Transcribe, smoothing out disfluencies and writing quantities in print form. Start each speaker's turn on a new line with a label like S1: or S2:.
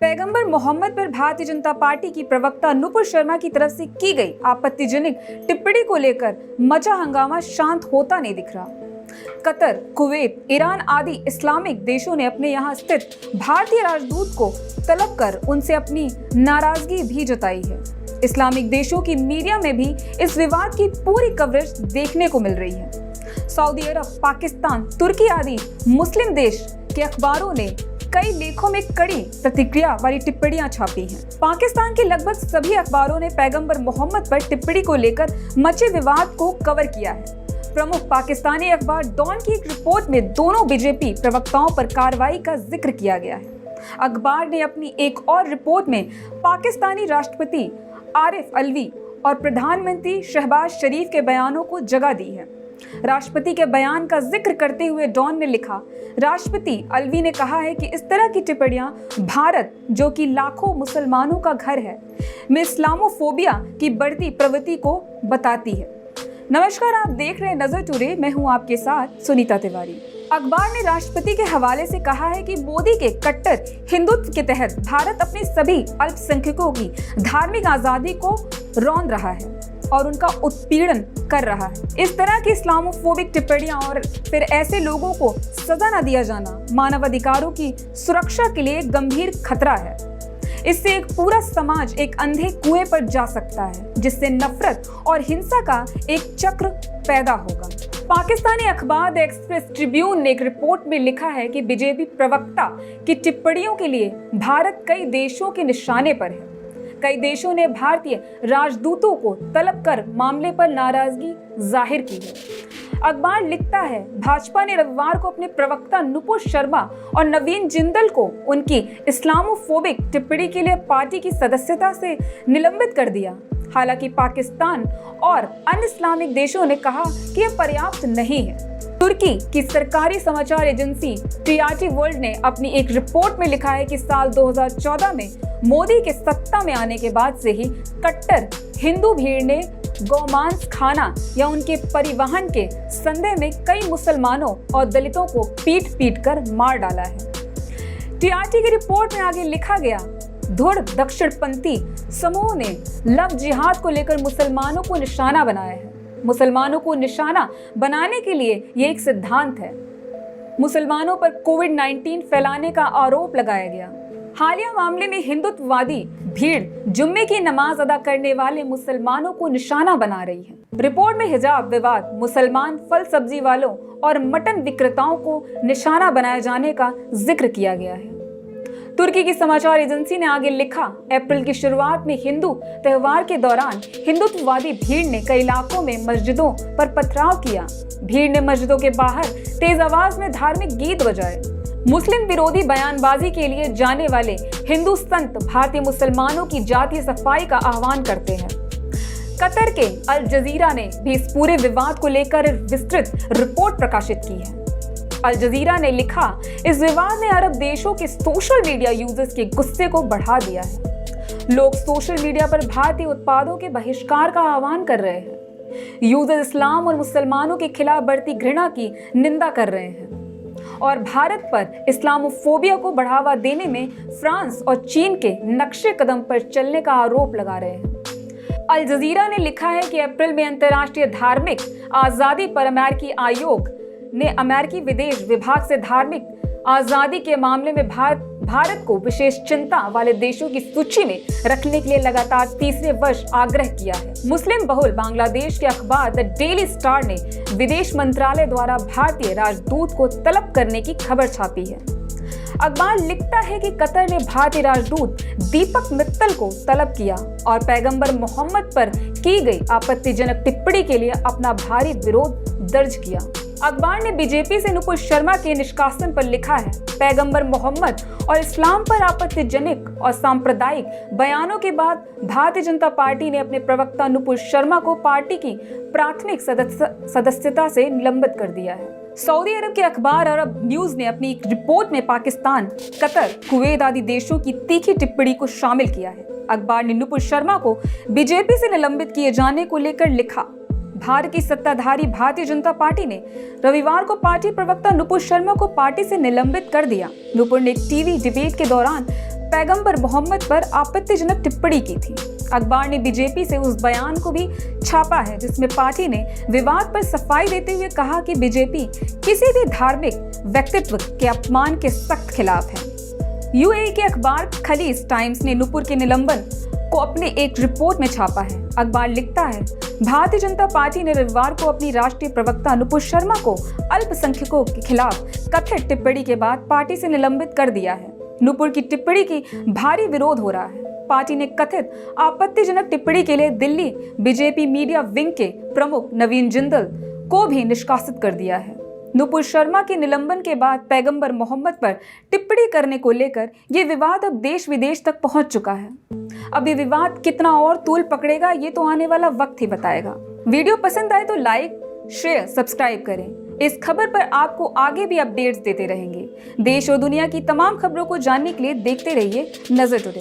S1: पैगंबर मोहम्मद पर भारतीय जनता पार्टी की प्रवक्ता नुपुर शर्मा की तरफ से की गई आपत्तिजनक टिप्पणी को लेकर मचा हंगामा शांत होता नहीं दिख रहा। कतर, कुवैत, ईरान आदि इस्लामिक देशों ने अपने यहाँ स्थित भारतीय राजदूत को तलब कर उनसे अपनी नाराजगी भी जताई है। इस्लामिक देशों की मीडिया में भी इस विवाद की पूरी कवरेज देखने को मिल रही है। सऊदी अरब, पाकिस्तान, तुर्की आदि मुस्लिम देश के अखबारों ने कई लेखों में कड़ी प्रतिक्रिया वाली टिप्पणियां छापी हैं। पाकिस्तान के लगभग सभी अखबारों ने पैगंबर मोहम्मद पर टिप्पणी को लेकर मचे विवाद को कवर किया है। प्रमुख पाकिस्तानी अखबार डॉन की एक रिपोर्ट में दोनों बीजेपी प्रवक्ताओं पर कार्रवाई का जिक्र किया गया है। अखबार ने अपनी एक और रिपोर्ट में पाकिस्तानी राष्ट्रपति आरिफ अलवी और प्रधानमंत्री शहबाज शरीफ के बयानों को जगह दी है। राष्ट्रपति के बयान का जिक्र करते हुए डॉन ने लिखा, राष्ट्रपति अलवी ने कहा है कि इस तरह की टिप्पणियां भारत, जो कि लाखों मुसलमानों का घर है, में इस्लामोफोबिया की बढ़ती प्रवृत्ति को बताती है। नमस्कार, आप देख रहे हैं नजर टुडे। मैं हूं आपके साथ सुनीता तिवारी। अखबार ने राष्ट्रपति के हवाले से कहा है कि मोदी के कट्टर हिंदुत्व के तहत भारत अपने सभी अल्पसंख्यकों की धार्मिक आजादी को रौंद रहा है और उनका उत्पीड़न कर रहा है। इस तरह की इस्लामोफोबिक टिप्पणियां और फिर ऐसे लोगों को सजा न दिया जाना मानवाधिकारों की सुरक्षा के लिए गंभीर खतरा है। इससे एक पूरा समाज एक अंधे कुएं पर जा सकता है, जिससे नफरत और हिंसा का एक चक्र पैदा होगा। पाकिस्तानी अखबार द एक्सप्रेस ट्रिब्यून ने एक रिपोर्ट में लिखा है कि बीजेपी प्रवक्ता की टिप्पणियों के लिए भारत कई देशों के निशाने पर है। कई देशों ने भारतीय राजदूतों को तलब कर मामले पर नाराजगी जाहिर की है। अखबार लिखता है, भाजपा ने रविवार को अपने प्रवक्ता नुपुर शर्मा और नवीन जिंदल को उनकी इस्लामोफोबिक टिप्पणी के लिए पार्टी की सदस्यता से निलंबित कर दिया। हालांकि पाकिस्तान और अन्य इस्लामिक देशों ने कहा कि यह पर्याप्त नहीं है। तुर्की की सरकारी समाचार एजेंसी टीआरटी वर्ल्ड ने अपनी एक रिपोर्ट में लिखा है कि साल 2014 में मोदी के सत्ता में आने के बाद से ही कट्टर हिंदू भीड़ ने गौमांस खाना या उनके परिवहन के संदेह में कई मुसलमानों और दलितों को पीट कर मार डाला है। टीआरटी की रिपोर्ट में आगे लिखा गया, धुर दक्षिणपंथी समूह ने लव जिहाद को लेकर मुसलमानों को निशाना बनाया है। मुसलमानों को निशाना बनाने के लिए ये एक सिद्धांत है। मुसलमानों पर कोविड-19 फैलाने का आरोप लगाया गया। हालिया मामले में हिंदुत्ववादी भीड़ जुम्मे की नमाज अदा करने वाले मुसलमानों को निशाना बना रही है। रिपोर्ट में हिजाब विवाद, मुसलमान फल सब्जी वालों और मटन विक्रेताओं को निशाना बनाए जाने का जिक्र किया गया है। तुर्की की समाचार एजेंसी ने आगे लिखा, अप्रैल की शुरुआत में हिंदू त्योहार के दौरान हिंदुत्ववादी भीड़ ने कई इलाकों में मस्जिदों पर पथराव किया। भीड़ ने मस्जिदों के बाहर तेज आवाज में धार्मिक गीत बजाए। मुस्लिम विरोधी बयानबाजी के लिए जाने वाले हिंदू संत भारतीय मुसलमानों की जातीय सफाई का आह्वान करते हैं। कतर के अल जजीरा ने भी इस पूरे विवाद को लेकर विस्तृत रिपोर्ट प्रकाशित की है। अल जजीरा ने लिखा, इस विवाद ने अरब देशों के सोशल मीडिया यूजर्स के गुस्से को बढ़ा दिया है। लोग सोशल मीडिया पर भारतीय उत्पादों के बहिष्कार का आह्वान कर रहे हैं। यूजर इस्लाम और मुसलमानों के खिलाफ बढ़ती घृणा की निंदा कर रहे हैं और भारत पर इस्लामोफोबिया को बढ़ावा देने में फ्रांस और चीन के नक्शे कदम पर चलने का आरोप लगा रहे हैं। अल जजीरा ने लिखा है कि अप्रैल में अंतर्राष्ट्रीय धार्मिक आजादी पर अमेरिकी आयोग ने अमेरिकी विदेश विभाग से धार्मिक आजादी के मामले में भारत को विशेष चिंता वाले देशों की सूची में रखने के लिए लगातार तीसरे वर्ष आग्रह किया है। मुस्लिम बहुल बांग्लादेश के अखबार द डेली स्टार ने विदेश मंत्रालय द्वारा भारतीय राजदूत को तलब करने की खबर छापी है। अखबार लिखता है कि कतर ने भारतीय राजदूत दीपक मित्तल को तलब किया और पैगंबर मोहम्मद पर की गई आपत्तिजनक टिप्पणी के लिए अपना भारी विरोध दर्ज किया। अखबार ने बीजेपी से नुपुर शर्मा के निष्कासन पर लिखा है, पैगंबर मोहम्मद और इस्लाम पर आपत्तिजनक और सांप्रदायिक बयानों के बाद भारतीय जनता पार्टी ने अपने प्रवक्ता नुपुर शर्मा को पार्टी की प्राथमिक सदस्यता से निलंबित कर दिया है। सऊदी अरब के अखबार अरब न्यूज ने अपनी एक रिपोर्ट में पाकिस्तान, कतर, कुवैत आदि देशों की तीखी टिप्पणी को शामिल किया है। अखबार ने नुपुर शर्मा को बीजेपी से निलंबित किए जाने को लेकर लिखा, भारत की सत्ताधारी भारतीय जनता पार्टी ने रविवार को पार्टी प्रवक्ता नुपुर शर्मा को पार्टी से निलंबित कर दिया। नुपुर ने एक टीवी डिबेट के दौरान पैगंबर मोहम्मद पर आपत्तिजनक टिप्पणी की थी। अखबार ने बीजेपी से उस बयान को भी छापा है जिसमें पार्टी ने विवाद पर सफाई देते हुए कहा कि बीजेपी किसी भी धार्मिक व्यक्तित्व के अपमान के सख्त खिलाफ है। यूएई के अखबार खलीज टाइम्स ने नुपुर के निलंबन को अपने एक रिपोर्ट में छापा है। अखबार लिखता है, भारतीय जनता पार्टी ने रविवार को अपनी राष्ट्रीय प्रवक्ता नुपुर शर्मा को अल्पसंख्यकों के खिलाफ कथित टिप्पणी के बाद पार्टी से निलंबित कर दिया है। नुपुर की टिप्पणी की भारी विरोध हो रहा है। पार्टी ने कथित आपत्तिजनक टिप्पणी के लिए दिल्ली बीजेपी मीडिया विंग के प्रमुख नवीन जिंदल को भी निष्कासित कर दिया है। नुपुर शर्मा के निलंबन के बाद पैगंबर मोहम्मद पर टिप्पणी करने को लेकर ये विवाद अब देश विदेश तक पहुंच चुका है। अब ये विवाद कितना और तूल पकड़ेगा ये तो आने वाला वक्त ही बताएगा। वीडियो पसंद आए तो लाइक, शेयर, सब्सक्राइब करें। इस खबर पर आपको आगे भी अपडेट्स देते रहेंगे। देश और दुनिया की तमाम खबरों को जानने के लिए देखते रहिए नजर टुडे।